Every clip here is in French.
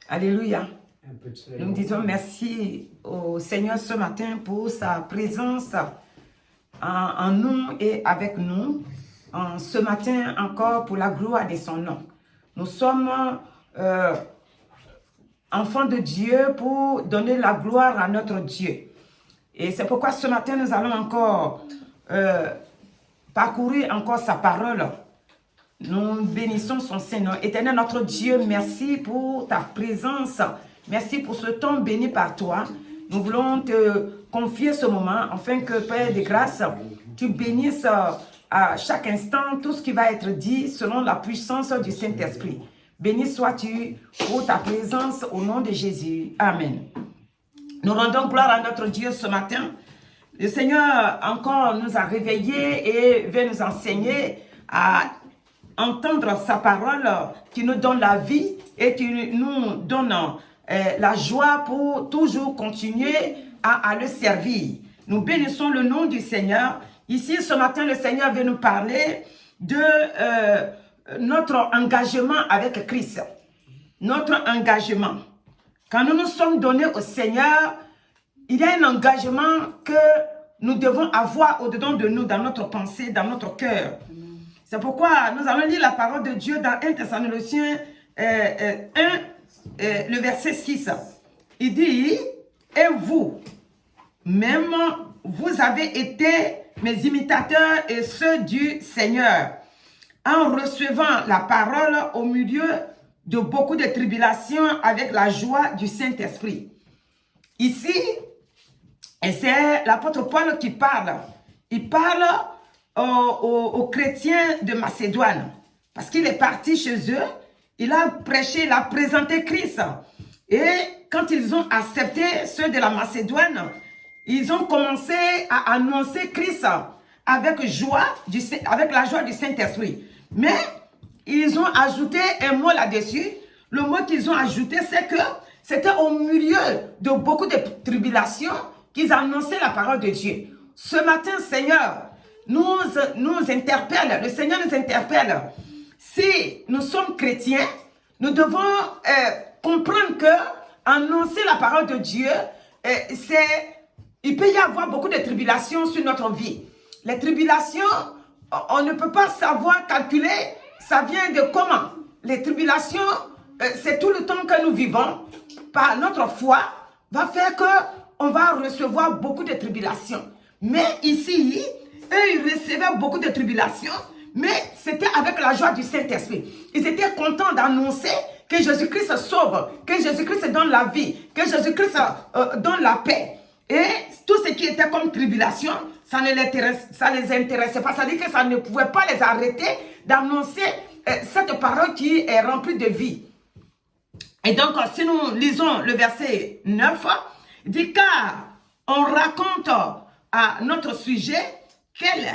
Alléluia. Nous disons merci au Seigneur ce matin pour sa présence en nous et avec nous. Ce matin encore pour la gloire de son nom. Nous sommes enfants de Dieu pour donner la gloire à notre Dieu. Et c'est pourquoi ce matin nous allons encore parcourir encore sa parole. Nous bénissons son Saint-Nom. Éternel notre Dieu, merci pour ta présence. Merci pour ce temps béni par toi. Nous voulons te confier ce moment afin que, Père de grâce, tu bénisses à chaque instant tout ce qui va être dit selon la puissance du Saint-Esprit. Béni sois-tu pour ta présence au nom de Jésus. Amen. Nous rendons gloire à notre Dieu ce matin. Le Seigneur encore nous a réveillés et veut nous enseigner à entendre sa parole qui nous donne la vie et qui nous donne la joie pour toujours continuer à le servir. Nous bénissons le nom du Seigneur. Ici, ce matin, le Seigneur veut nous parler de notre engagement avec Christ. Notre engagement. Quand nous nous sommes donnés au Seigneur, il y a un engagement que nous devons avoir au-dedans de nous, dans notre pensée, dans notre cœur. C'est pourquoi nous allons lire la parole de Dieu dans 1 Thessaloniciens 1, le verset 6. Il dit, « Et vous, même vous avez été mes imitateurs et ceux du Seigneur, en recevant la parole au milieu de beaucoup de tribulations avec la joie du Saint-Esprit. » Ici, et c'est l'apôtre Paul qui parle. Il parle aux chrétiens de Macédoine. Parce qu'il est parti chez eux, il a prêché, il a présenté Christ. Et quand ils ont accepté ceux de la Macédoine, ils ont commencé à annoncer Christ avec joie, avec la joie du Saint-Esprit. Mais ils ont ajouté un mot là-dessus. Le mot qu'ils ont ajouté, c'est que c'était au milieu de beaucoup de tribulations qu'ils annonçaient la parole de Dieu. Ce matin, Seigneur, nous interpelle, le Seigneur nous interpelle. Si nous sommes chrétiens, nous devons comprendre que annoncer la parole de Dieu, il peut y avoir beaucoup de tribulations sur notre vie. Les tribulations, on ne peut pas savoir calculer, ça vient de comment. Les tribulations, c'est tout le temps que nous vivons, par notre foi, va faire qu'on va recevoir beaucoup de tribulations. Mais ici, eux, ils recevaient beaucoup de tribulations, mais c'était avec la joie du Saint-Esprit. Ils étaient contents d'annoncer que Jésus-Christ sauve, que Jésus-Christ donne la vie, que Jésus-Christ donne la paix. Et tout ce qui était comme tribulation, ça ne les intéressait pas. Ça veut dire que ça ne pouvait pas les arrêter d'annoncer cette parole qui est remplie de vie. Et donc, si nous lisons le verset 9, il dit, car on raconte à notre sujet quel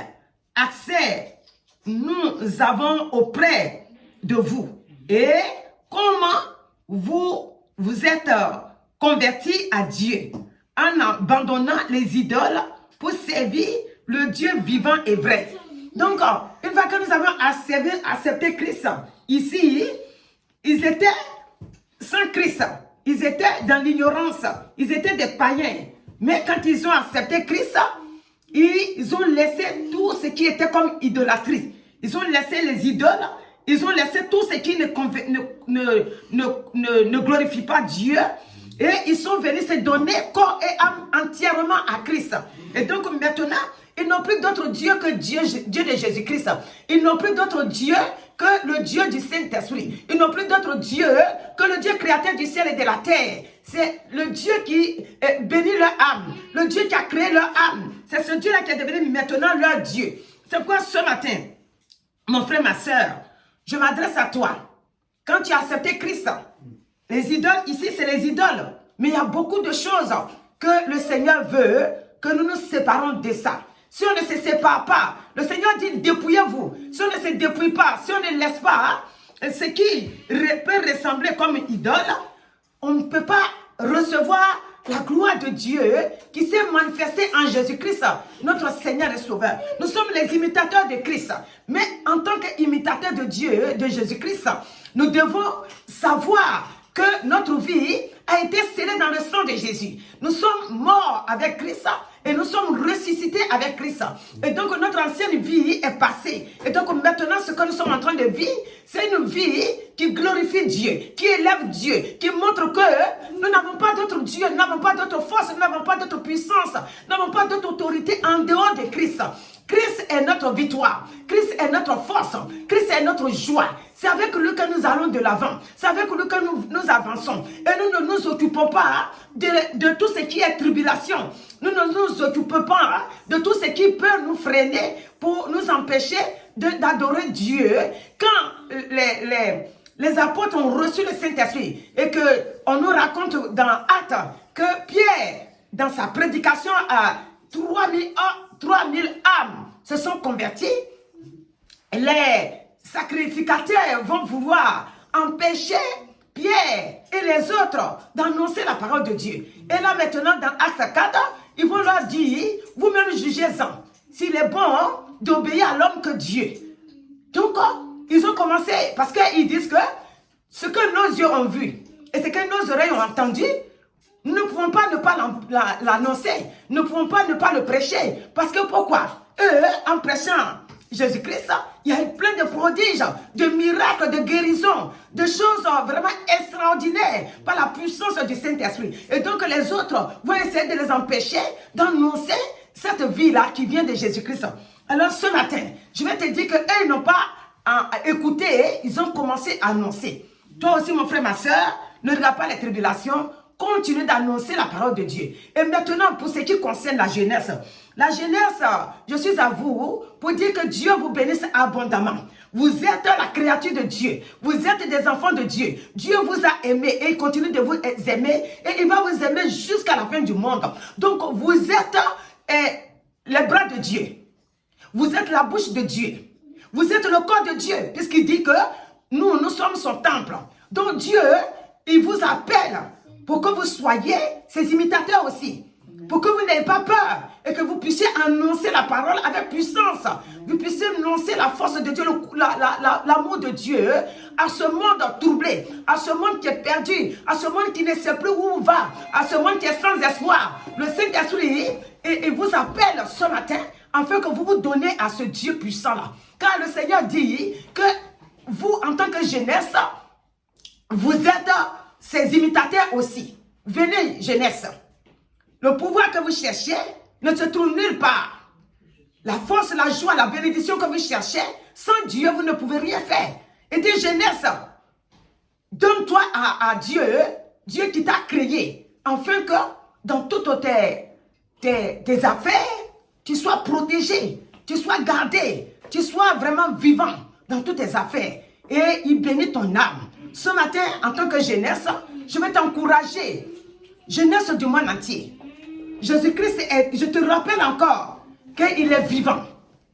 accès nous avons auprès de vous et comment vous êtes convertis à Dieu en abandonnant les idoles pour servir le Dieu vivant et vrai. Donc, une fois que nous avons accepté Christ, ici, ils étaient sans Christ. Ils étaient dans l'ignorance. Ils étaient des païens. Mais quand ils ont accepté Christ, ils ont laissé tout ce qui était comme idolâtrie. Ils ont laissé les idoles. Ils ont laissé tout ce qui ne glorifie pas Dieu. Et ils sont venus se donner corps et âme entièrement à Christ. Et donc maintenant, ils n'ont plus d'autre Dieu que Dieu de Jésus-Christ. Ils n'ont plus d'autre Dieu que le Dieu du Saint-Esprit. Ils n'ont plus d'autre Dieu que le Dieu créateur du ciel et de la terre. C'est le Dieu qui bénit leur âme. Le Dieu qui a créé leur âme. C'est ce Dieu-là qui est devenu maintenant leur Dieu. C'est quoi ce matin, mon frère, ma soeur, je m'adresse à toi. Quand tu as accepté Christ, les idoles, ici, c'est les idoles. Mais il y a beaucoup de choses que le Seigneur veut que nous nous séparons de ça. Si on ne se sépare pas, le Seigneur dit dépouillez-vous. Si on ne se dépouille pas, si on ne laisse pas ce qui peut ressembler comme une idole, on ne peut pas recevoir la gloire de Dieu qui s'est manifestée en Jésus-Christ, notre Seigneur et Sauveur. Nous sommes les imitateurs de Christ. Mais en tant qu'imitateurs de Dieu, de Jésus-Christ, nous devons savoir que notre vie a été scellée dans le sang de Jésus. Nous sommes morts avec Christ et nous sommes ressuscités avec Christ. Et donc notre ancienne vie est passée. Et donc maintenant ce que nous sommes en train de vivre, c'est une vie qui glorifie Dieu, qui élève Dieu, qui montre que nous n'avons pas d'autre Dieu, nous n'avons pas d'autre force, nous n'avons pas d'autre puissance, nous n'avons pas d'autre autorité en dehors de Christ. Christ est notre victoire, Christ est notre force, Christ est notre joie. C'est avec lui que nous allons de l'avant, c'est avec lui que nous avançons. Et nous ne nous occupons pas de tout ce qui est tribulation. Nous ne nous occupons pas de tout ce qui peut nous freiner pour nous empêcher d'adorer Dieu. Quand les apôtres ont reçu le Saint-Esprit et qu'on nous raconte dans Actes que Pierre, dans sa prédication à 3000 âmes se sont converties, les sacrificateurs vont vouloir empêcher Pierre et les autres d'annoncer la parole de Dieu. Et là maintenant dans Actes 4, ils vont leur dire, vous-même jugez-en s'il est bon d'obéir à l'homme que Dieu. Donc ils ont commencé, parce qu'ils disent que ce que nos yeux ont vu et ce que nos oreilles ont entendu, nous ne pouvons pas ne pas l'annoncer, nous ne pouvons pas ne pas le prêcher. Parce que pourquoi? Eux, en prêchant Jésus-Christ, il y a plein de prodiges, de miracles, de guérisons, de choses vraiment extraordinaires par la puissance du Saint-Esprit. Et donc les autres vont essayer de les empêcher d'annoncer cette vie-là qui vient de Jésus-Christ. Alors ce matin, je vais te dire qu'eux, ils n'ont pas écouté, ils ont commencé à annoncer. Toi aussi, mon frère, ma soeur, ne regarde pas les tribulations, continue d'annoncer la parole de Dieu. Et maintenant, pour ce qui concerne la jeunesse, je suis à vous pour dire que Dieu vous bénisse abondamment. Vous êtes la créature de Dieu. Vous êtes des enfants de Dieu. Dieu vous a aimé et il continue de vous aimer. Et il va vous aimer jusqu'à la fin du monde. Donc, vous êtes les bras de Dieu. Vous êtes la bouche de Dieu. Vous êtes le corps de Dieu. Puisqu'il dit que nous sommes son temple. Donc, Dieu, il vous appelle pour que vous soyez ses imitateurs aussi. Pour que vous n'ayez pas peur et que vous puissiez annoncer la parole avec puissance. Vous puissiez annoncer la force de Dieu, l'amour de Dieu à ce monde troublé, à ce monde qui est perdu, à ce monde qui ne sait plus où il va, à ce monde qui est sans espoir. Le Saint-Esprit vous appelle ce matin afin que vous vous donnez à ce Dieu puissant-là. Car le Seigneur dit que vous, en tant que jeunesse, vous êtes ses imitateurs aussi. Venez, jeunesse. Le pouvoir que vous cherchez ne se trouve nulle part. La force, la joie, la bénédiction que vous cherchez, sans Dieu, vous ne pouvez rien faire. Et des jeunesse, donne-toi à Dieu, Dieu qui t'a créé, afin que dans toutes tes affaires, tu sois protégé, tu sois gardé, tu sois vraiment vivant dans toutes tes affaires. Et il bénit ton âme. Ce matin, en tant que jeunesse, je vais t'encourager. Jeunesse du monde entier. Jésus-Christ, je te rappelle encore qu'il est vivant,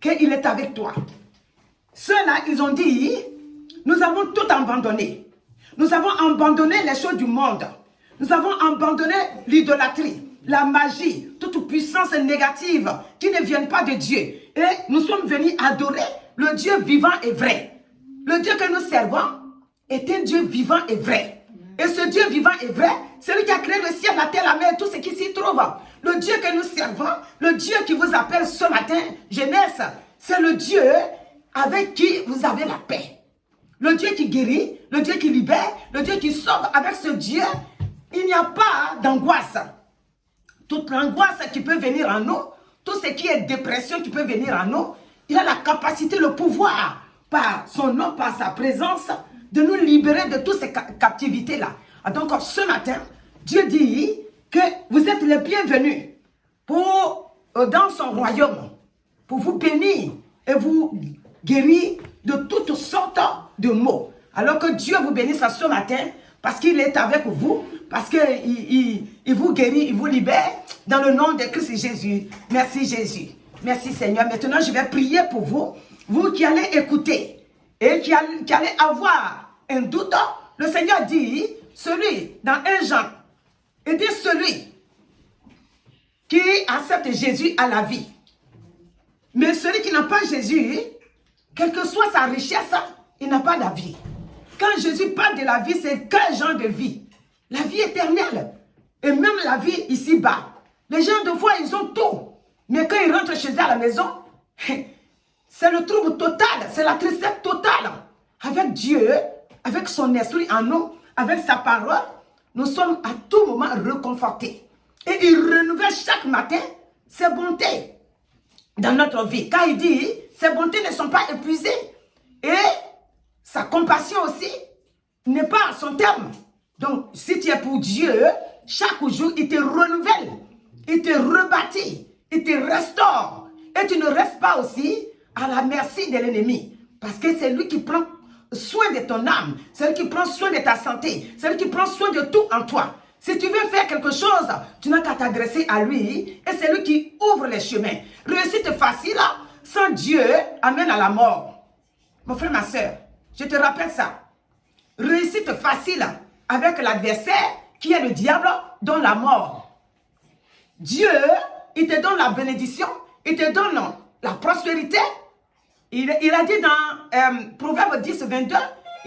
qu'il est avec toi. Ceux-là, ils ont dit, nous avons tout abandonné. Nous avons abandonné les choses du monde. Nous avons abandonné l'idolâtrie, la magie, toute puissance négative qui ne viennent pas de Dieu. Et nous sommes venus adorer le Dieu vivant et vrai. Le Dieu que nous servons est un Dieu vivant et vrai. Et ce Dieu vivant et vrai, c'est lui qui a créé le ciel, la terre, la mer, tout ce qui s'y trouve. Le Dieu que nous servons, le Dieu qui vous appelle ce matin, jeunesse, c'est le Dieu avec qui vous avez la paix. Le Dieu qui guérit, le Dieu qui libère, le Dieu qui sauve. Avec ce Dieu, il n'y a pas d'angoisse. Toute l'angoisse qui peut venir en nous, tout ce qui est dépression qui peut venir en nous, il a la capacité, le pouvoir, par son nom, par sa présence, de nous libérer de toutes ces captivités-là. Donc ce matin, Dieu dit que vous êtes les bienvenus dans son royaume, pour vous bénir et vous guérir de toutes sortes de maux. Alors que Dieu vous bénisse ce matin, parce qu'il est avec vous, parce qu'il vous guérit, il vous libère, dans le nom de Christ Jésus. Merci Jésus. Merci Seigneur. Maintenant, je vais prier pour vous, vous qui allez écouter et qui allez avoir un doute. Le Seigneur dit, celui, dans 1 Jean, il dit celui qui accepte Jésus a la vie. Mais celui qui n'a pas Jésus, quelle que soit sa richesse, il n'a pas la vie. Quand Jésus parle de la vie, c'est quel genre de vie? La vie éternelle. Et même la vie ici-bas. Les gens de foi, ils ont tout. Mais quand ils rentrent chez eux à la maison, c'est le trouble total. C'est la tristesse totale. Avec Dieu, avec son esprit en nous, avec sa parole, nous sommes à tout moment réconfortés. Et il renouvelle chaque matin ses bontés dans notre vie. Car il dit, ses bontés ne sont pas épuisées. Et sa compassion aussi n'est pas à son terme. Donc, si tu es pour Dieu, chaque jour, il te renouvelle, il te rebâtit, il te restaure. Et tu ne restes pas aussi à la merci de l'ennemi. Parce que c'est lui qui prend soin de ton âme, c'est lui qui prend soin de ta santé, c'est lui qui prend soin de tout en toi. Si tu veux faire quelque chose, tu n'as qu'à t'adresser à lui et c'est lui qui ouvre les chemins. Réussite facile, sans Dieu, amène à la mort. Mon frère, ma soeur, je te rappelle ça. Réussite facile avec l'adversaire qui est le diable, donne la mort. Dieu, il te donne la bénédiction, il te donne la prospérité. Il a dit dans Proverbe 10, 22,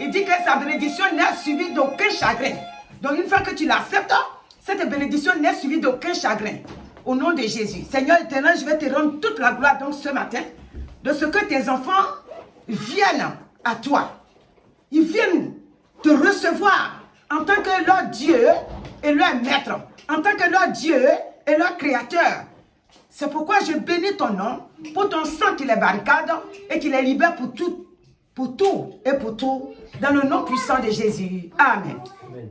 il dit que sa bénédiction n'est suivie d'aucun chagrin. Donc une fois que tu l'acceptes, cette bénédiction n'est suivie d'aucun chagrin. Au nom de Jésus. Seigneur éternel, je vais te rendre toute la gloire donc ce matin de ce que tes enfants viennent à toi. Ils viennent te recevoir en tant que leur Dieu et leur maître, en tant que leur Dieu et leur créateur. C'est pourquoi je bénis ton nom pour ton sang qui les barricade et qui les libère pour tout et pour tout, dans le nom puissant de Jésus. Amen. Amen.